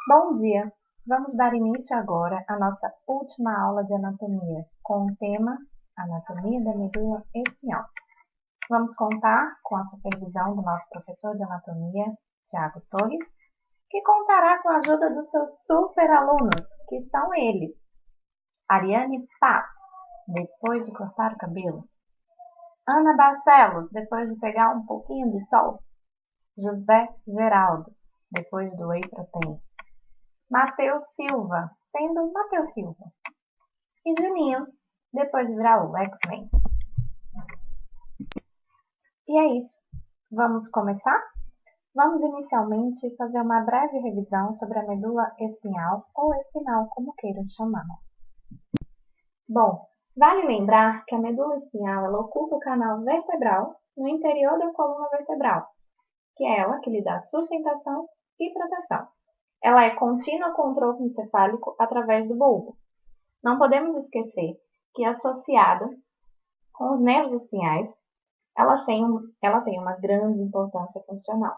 Bom dia! Vamos dar início agora à nossa última aula de anatomia, com o tema Anatomia da Medula Espinhal. Vamos contar com a supervisão do nosso professor de anatomia, Tiago Torres, que contará com a ajuda dos seus super alunos, que são eles: Ariane Paz, depois de cortar o cabelo; Ana Barcelos, depois de pegar um pouquinho de sol; José Geraldo, depois do whey protein; Matheus Silva, sendo Matheus Silva; e Juninho, depois de virar o X-Men. E é isso. Vamos começar? Vamos inicialmente fazer uma breve revisão sobre a medula espinhal, ou espinal, como queiram chamar. Bom, vale lembrar que a medula espinhal ela ocupa o canal vertebral no interior da coluna vertebral, que é ela que lhe dá sustentação e proteção. Ela é contínua com o tronco encefálico através do bulbo. Não podemos esquecer que, associada com os nervos espinhais, ela tem uma grande importância funcional.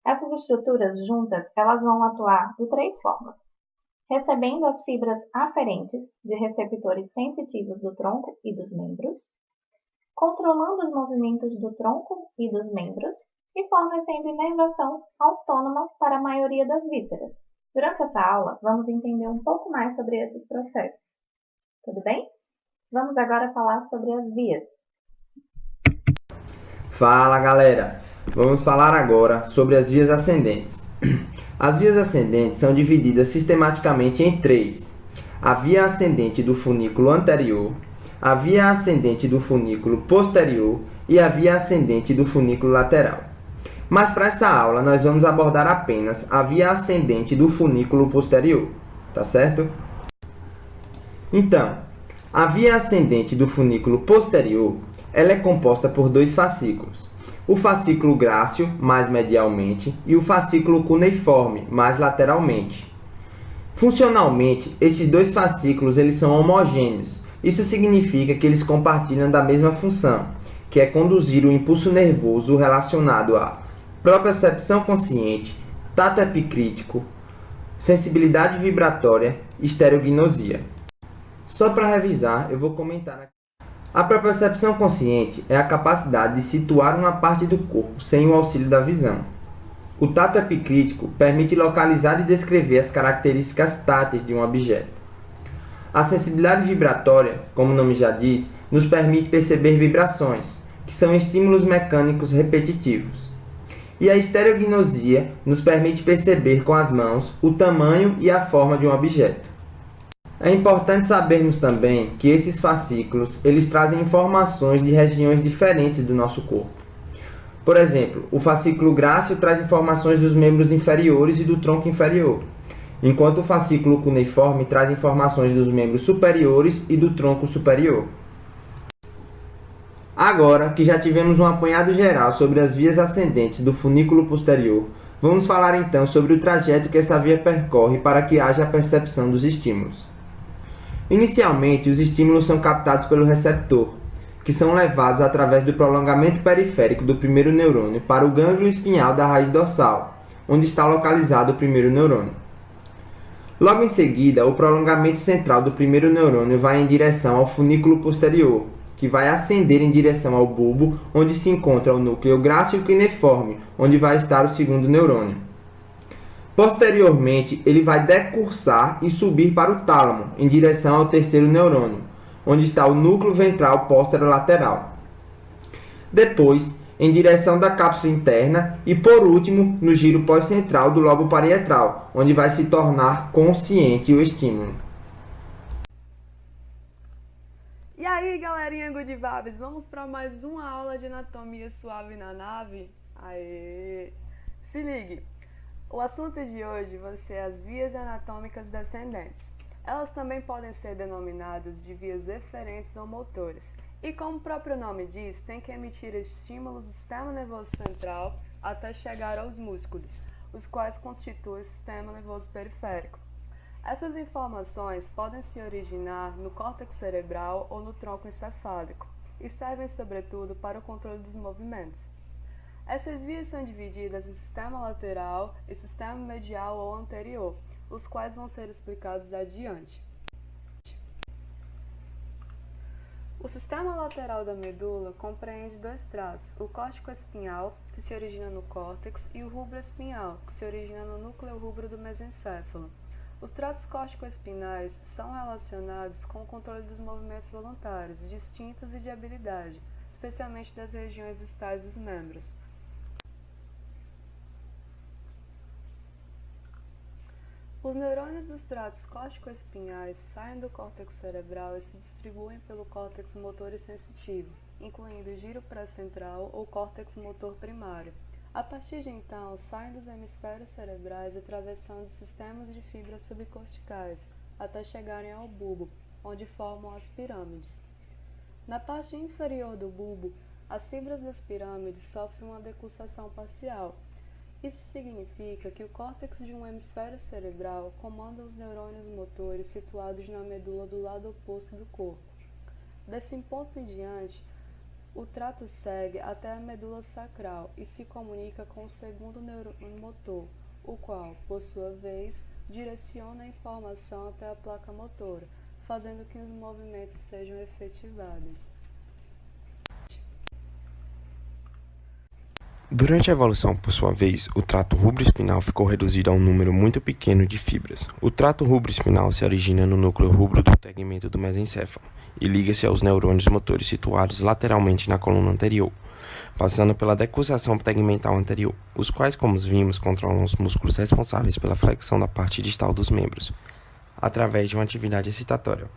Essas estruturas juntas, elas vão atuar de três formas: recebendo as fibras aferentes de receptores sensitivos do tronco e dos membros, controlando os movimentos do tronco e dos membros e fornecendo inervação autônoma para a maioria das vísceras. Durante essa aula, vamos entender um pouco mais sobre esses processos. Tudo bem? Vamos agora falar sobre as vias. Fala, galera! Vamos falar agora sobre as vias ascendentes. As vias ascendentes são divididas sistematicamente em três: a via ascendente do funículo anterior, a via ascendente do funículo posterior e a via ascendente do funículo lateral. Mas para essa aula nós vamos abordar apenas a via ascendente do funículo posterior, tá certo? Então, a via ascendente do funículo posterior, ela é composta por dois fascículos: o fascículo grácil, mais medialmente, e o fascículo cuneiforme, mais lateralmente. Funcionalmente, esses dois fascículos eles são homogêneos. Isso significa que eles compartilham da mesma função, que é conduzir o impulso nervoso relacionado à propriocepção consciente, tato epicrítico, sensibilidade vibratória e estereognosia. Só para revisar, eu vou comentar aqui. A propriocepção consciente é a capacidade de situar uma parte do corpo sem o auxílio da visão. O tato epicrítico permite localizar e descrever as características táteis de um objeto. A sensibilidade vibratória, como o nome já diz, nos permite perceber vibrações, que são estímulos mecânicos repetitivos. E a estereognosia nos permite perceber com as mãos o tamanho e a forma de um objeto. É importante sabermos também que esses fascículos eles trazem informações de regiões diferentes do nosso corpo. Por exemplo, o fascículo grácil traz informações dos membros inferiores e do tronco inferior, enquanto o fascículo cuneiforme traz informações dos membros superiores e do tronco superior. Agora que já tivemos um apanhado geral sobre as vias ascendentes do funículo posterior, vamos falar então sobre o trajeto que essa via percorre para que haja a percepção dos estímulos. Inicialmente, os estímulos são captados pelo receptor, que são levados através do prolongamento periférico do primeiro neurônio para o gânglio espinhal da raiz dorsal, onde está localizado o primeiro neurônio. Logo em seguida, o prolongamento central do primeiro neurônio vai em direção ao funículo posterior, que vai ascender em direção ao bulbo, onde se encontra o núcleo grácil cuneiforme, onde vai estar o segundo neurônio. Posteriormente, ele vai decursar e subir para o tálamo, em direção ao terceiro neurônio, onde está o núcleo ventral posterolateral. Depois, em direção da cápsula interna e, por último, no giro pós-central do lobo parietral, onde vai se tornar consciente o estímulo. E aí, galerinha Good Vibes, vamos para mais uma aula de anatomia suave na nave? Aê! Se ligue! O assunto de hoje vai ser as vias anatômicas descendentes. Elas também podem ser denominadas de vias eferentes ou motores. E como o próprio nome diz, tem que emitir estímulos do sistema nervoso central até chegar aos músculos, os quais constituem o sistema nervoso periférico. Essas informações podem se originar no córtex cerebral ou no tronco encefálico e servem sobretudo para o controle dos movimentos. Essas vias são divididas em sistema lateral e sistema medial ou anterior, os quais vão ser explicados adiante. O sistema lateral da medula compreende dois tratos, o córtico espinhal, que se origina no córtex, e o rubro espinhal, que se origina no núcleo rubro do mesencéfalo. Os tratos córtico-espinais são relacionados com o controle dos movimentos voluntários, de instintos e de habilidade, especialmente das regiões distais dos membros. Os neurônios dos tratos córtico-espinhais saem do córtex cerebral e se distribuem pelo córtex motor e sensitivo, incluindo o giro pré-central ou córtex motor primário. A partir de então, saem dos hemisférios cerebrais atravessando sistemas de fibras subcorticais, até chegarem ao bulbo, onde formam as pirâmides. Na parte inferior do bulbo, as fibras das pirâmides sofrem uma decussação parcial. Isso significa que o córtex de um hemisfério cerebral comanda os neurônios motores situados na medula do lado oposto do corpo. Desse ponto em diante, o trato segue até a medula sacral e se comunica com o segundo neurônio motor, o qual, por sua vez, direciona a informação até a placa motora, fazendo que os movimentos sejam efetivados. Durante a evolução, por sua vez, o trato rubro-espinal ficou reduzido a um número muito pequeno de fibras. O trato rubro-espinal se origina no núcleo rubro do tegmento do mesencéfalo e liga-se aos neurônios motores situados lateralmente na coluna anterior, passando pela decussação tegmental anterior, os quais, como vimos, controlam os músculos responsáveis pela flexão da parte distal dos membros, através de uma atividade excitatória.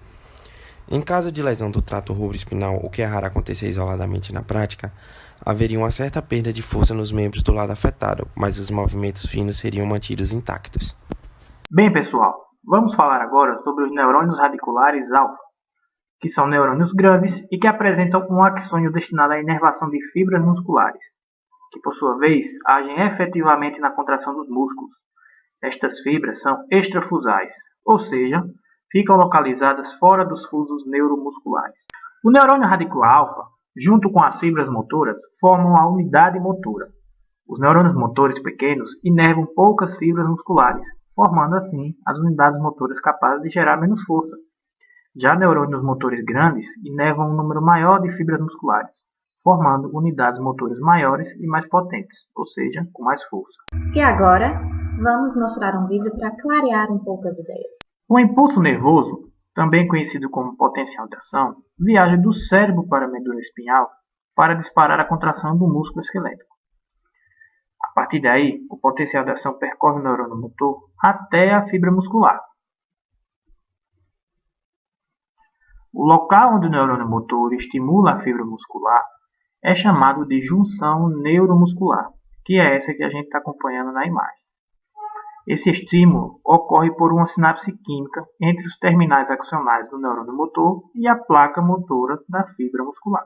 Em caso de lesão do trato rubro-espinal, o que é raro acontecer isoladamente na prática, haveria uma certa perda de força nos membros do lado afetado, mas os movimentos finos seriam mantidos intactos. Bem, pessoal, vamos falar agora sobre os neurônios radiculares alfa, que são neurônios grandes e que apresentam um axônio destinado à inervação de fibras musculares, que por sua vez agem efetivamente na contração dos músculos. Estas fibras são extrafusais, ou seja, ficam localizadas fora dos fusos neuromusculares. O neurônio radicular alfa, junto com as fibras motoras, formam a unidade motora. Os neurônios motores pequenos inervam poucas fibras musculares, formando assim as unidades motoras capazes de gerar menos força. Já neurônios motores grandes inervam um número maior de fibras musculares, formando unidades motoras maiores e mais potentes, ou seja, com mais força. E agora, vamos mostrar um vídeo para clarear um pouco as ideias. O impulso nervoso, também conhecido como potencial de ação, viaja do cérebro para a medula espinhal para disparar a contração do músculo esquelético. A partir daí, o potencial de ação percorre o neurônio motor até a fibra muscular. O local onde o neurônio motor estimula a fibra muscular é chamado de junção neuromuscular, que é essa que a gente está acompanhando na imagem. Esse estímulo ocorre por uma sinapse química entre os terminais axonais do neurônio motor e a placa motora da fibra muscular.